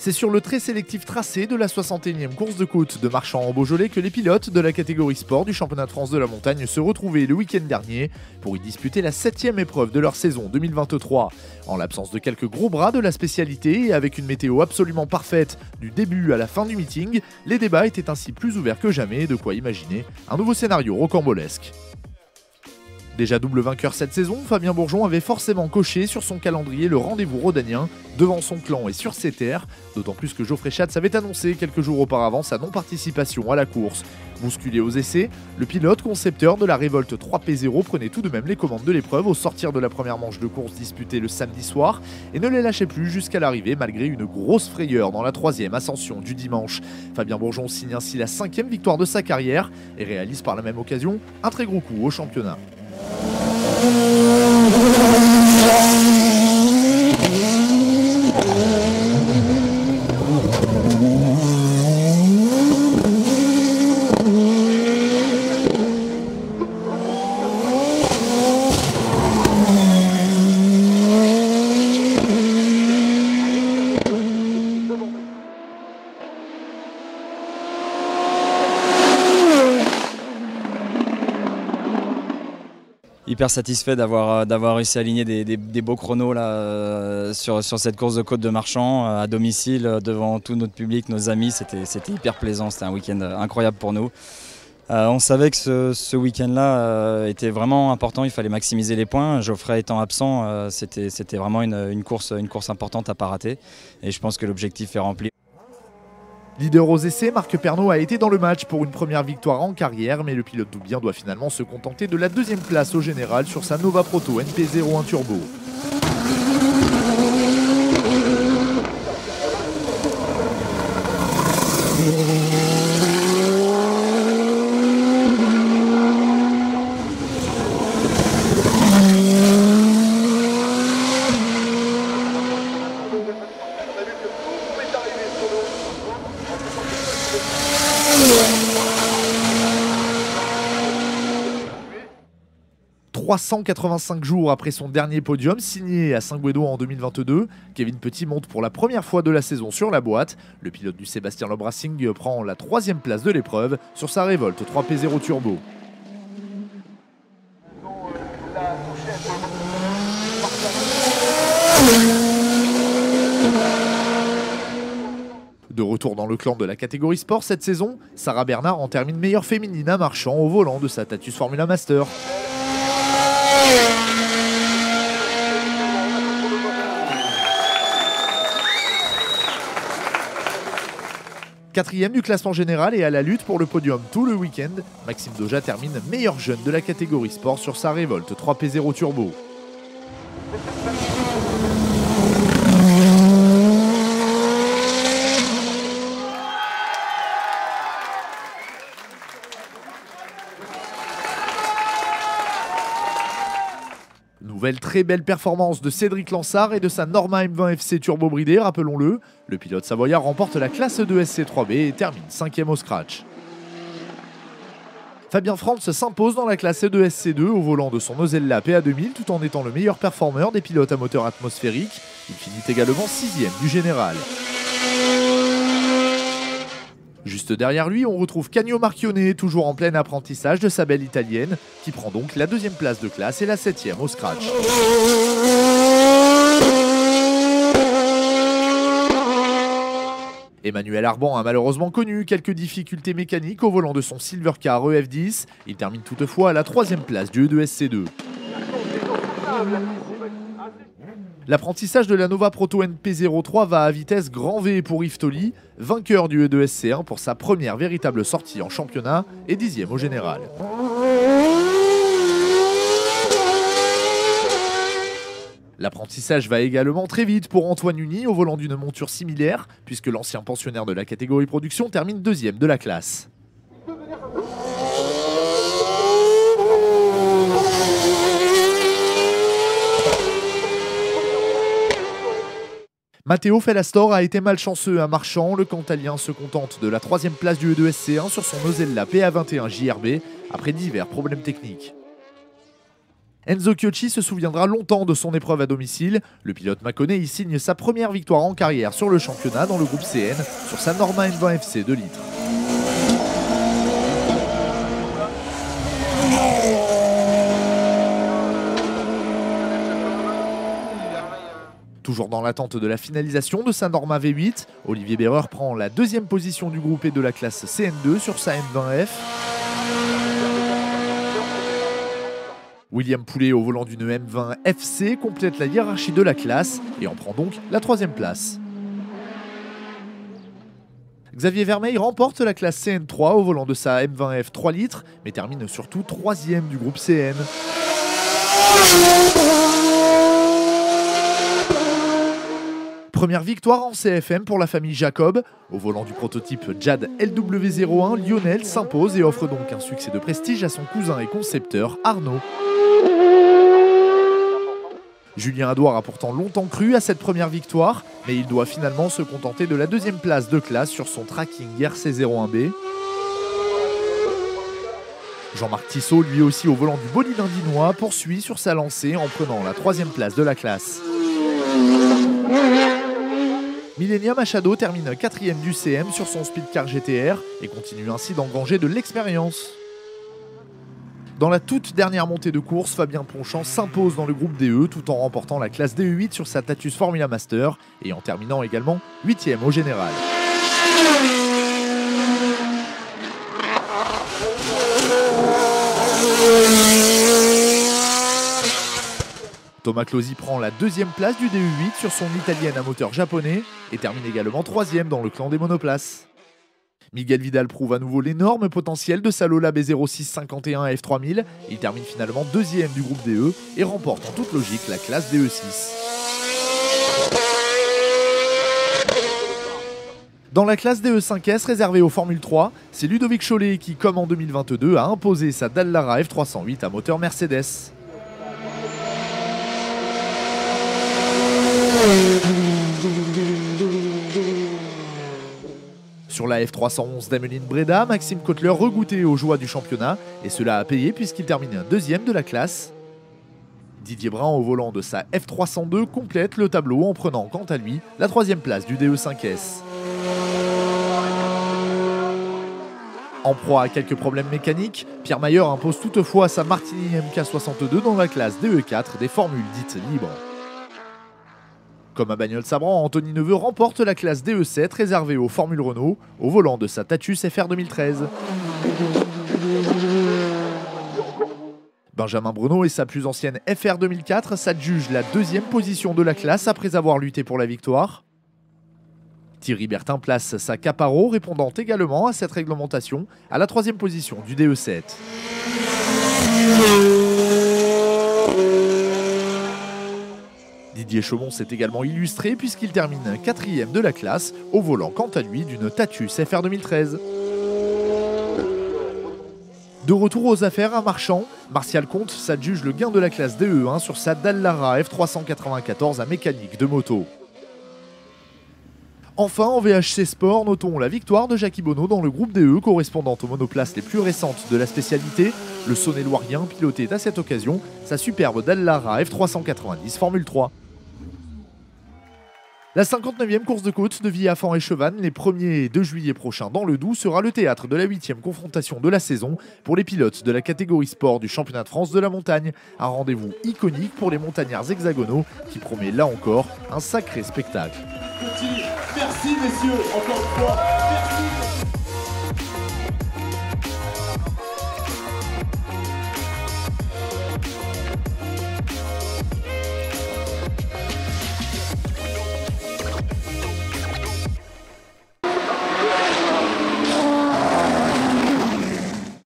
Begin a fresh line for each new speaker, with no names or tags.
C'est sur le très sélectif tracé de la 61e course de côte de Marchand en Beaujolais que les pilotes de la catégorie sport du championnat de France de la montagne se retrouvaient le week-end dernier pour y disputer la 7e épreuve de leur saison 2023. En l'absence de quelques gros bras de la spécialité et avec une météo absolument parfaite du début à la fin du meeting, les débats étaient ainsi plus ouverts que jamais, de quoi imaginer un nouveau scénario rocambolesque. Déjà double vainqueur cette saison, Fabien Bourgeon avait forcément coché sur son calendrier le rendez-vous rhodanien devant son clan et sur ses terres, d'autant plus que Geoffrey Schatz avait annoncé quelques jours auparavant sa non-participation à la course. Bousculé aux essais, le pilote concepteur de la Révolte 3P0 prenait tout de même les commandes de l'épreuve au sortir de la première manche de course disputée le samedi soir et ne les lâchait plus jusqu'à l'arrivée malgré une grosse frayeur dans la 3e ascension du dimanche. Fabien Bourgeon signe ainsi la 5e victoire de sa carrière et réalise par la même occasion un très gros coup au championnat.
Hyper satisfait d'avoir réussi à aligner des beaux chronos là, sur cette course de côte de Marchand à domicile devant tout notre public, nos amis. C'était hyper plaisant, c'était un week-end incroyable pour nous. On savait que ce week-end-là était vraiment important, il fallait maximiser les points. Geoffrey étant absent, c'était vraiment une course importante à ne pas rater et je pense que l'objectif est rempli.
Leader aux essais, Marc Pernaut a été dans le match pour une première victoire en carrière, mais le pilote doubien doit finalement se contenter de la 2e place au général sur sa Nova Proto NP01 Turbo. « 385 jours après son dernier podium signé à Saint-Guédon en 2022, Kevin Petit monte pour la première fois de la saison sur la boîte. Le pilote du Sébastien Loeb Racing prend la 3e place de l'épreuve sur sa Révolte 3P0 Turbo. De retour dans le clan de la catégorie sport cette saison, Sarah Bernard en termine meilleure féminine à Marchand au volant de sa Tatuus Formula Master. Quatrième du classement général et à la lutte pour le podium tout le week-end, Maxime Doja termine meilleur jeune de la catégorie sport sur sa Révolte 3P0 Turbo. Nouvelle très belle performance de Cédric Lansard et de sa Norma M20 FC Turbo bridée, rappelons-le. Le pilote savoyard remporte la classe 2 SC3B et termine 5e au scratch. Fabien Franz s'impose dans la classe 2 SC2 au volant de son Osella PA2000 tout en étant le meilleur performeur des pilotes à moteur atmosphérique. Il finit également 6e du général. Juste derrière lui, on retrouve Canio Marchionnet, toujours en plein apprentissage de sa belle italienne, qui prend donc la 2e place de classe et la 7e au scratch. Emmanuel Arban a malheureusement connu quelques difficultés mécaniques au volant de son Silvercar EF10. Il termine toutefois à la 3e place du E2SC2. L'apprentissage de la Nova Proto NP03 va à vitesse grand V pour Yves Tolly, vainqueur du E2SC1 pour sa première véritable sortie en championnat et 10e au général. L'apprentissage va également très vite pour Antoine Uni au volant d'une monture similaire, puisque l'ancien pensionnaire de la catégorie production termine 2e de la classe. Matteo Fellastor a été malchanceux à Marchand. Le Cantalien se contente de la 3e place du E2SC1 sur son Osella PA21 JRB après divers problèmes techniques. Enzo Chiocci se souviendra longtemps de son épreuve à domicile. Le pilote mâconnais y signe sa première victoire en carrière sur le championnat dans le groupe CN sur sa Norma M20 FC 2 litres. Toujours dans l'attente de la finalisation de sa Norma V8, Olivier Béreur prend la deuxième position du groupe et de la classe CN2 sur sa M20F. William Poulet au volant d'une M20 FC complète la hiérarchie de la classe et en prend donc la troisième place. Xavier Vermeil remporte la classe CN3 au volant de sa M20F 3 litres, mais termine surtout troisième du groupe CN. Première victoire en CFM pour la famille Jacob. Au volant du prototype Jad LW01, Lionel s'impose et offre donc un succès de prestige à son cousin et concepteur Arnaud. Julien Adouard a pourtant longtemps cru à cette première victoire, mais il doit finalement se contenter de la deuxième place de classe sur son tracking RC01B. Jean-Marc Tissot, lui aussi au volant du bolide indinois, poursuit sur sa lancée en prenant la troisième place de la classe. Millennium Machado termine 4e du CM sur son Speedcar GTR et continue ainsi d'engranger de l'expérience. Dans la toute dernière montée de course, Fabien Ponchamp s'impose dans le groupe DE tout en remportant la classe DE8 sur sa Tatus Formula Master et en terminant également 8e au général. Thomas Closi prend la deuxième place du DE8 sur son italienne à moteur japonais et termine également troisième dans le clan des monoplaces. Miguel Vidal prouve à nouveau l'énorme potentiel de sa Lola B0651 F3000. Il termine finalement deuxième du groupe DE et remporte en toute logique la classe DE6. Dans la classe DE5S réservée aux Formule 3, c'est Ludovic Cholet qui, comme en 2022, a imposé sa Dallara F308 à moteur Mercedes. Sur la F311 d'Ameline Breda, Maxime Kotler regoûtait aux joies du championnat et cela a payé puisqu'il termine deuxième de la classe. Didier Brun au volant de sa F302 complète le tableau en prenant quant à lui la troisième place du DE5S. En proie à quelques problèmes mécaniques, Pierre Mayer impose toutefois sa Martini MK62 dans la classe DE4 des formules dites libres. Comme à Bagnols-Sabran, Anthony Neveu remporte la classe DE7 réservée aux Formules Renault au volant de sa Tatus FR 2013. Benjamin Bruno et sa plus ancienne FR 2004 s'adjugent la deuxième position de la classe après avoir lutté pour la victoire. Thierry Bertin place sa Caparo répondant également à cette réglementation à la troisième position du DE7. Didier Chaumont s'est également illustré puisqu'il termine quatrième de la classe au volant quant à lui d'une Tatus FR 2013. De retour aux affaires à Marchand, Martial Comte s'adjuge le gain de la classe DE1 sur sa Dallara F394 à mécanique de moto. Enfin, en VHC Sport, notons la victoire de Jackie Bonneau dans le groupe DE correspondant aux monoplaces les plus récentes de la spécialité. Le Saône-et-Loirien pilotait à cette occasion sa superbe Dallara F390 Formule 3. La 59e course de côte de Villafan et Chevannes, les 1er et 2 juillet prochains dans le Doubs, sera le théâtre de la 8e confrontation de la saison pour les pilotes de la catégorie sport du championnat de France de la montagne. Un rendez-vous iconique pour les montagnards hexagonaux qui promet là encore un sacré spectacle.
Merci messieurs, encore une fois, merci.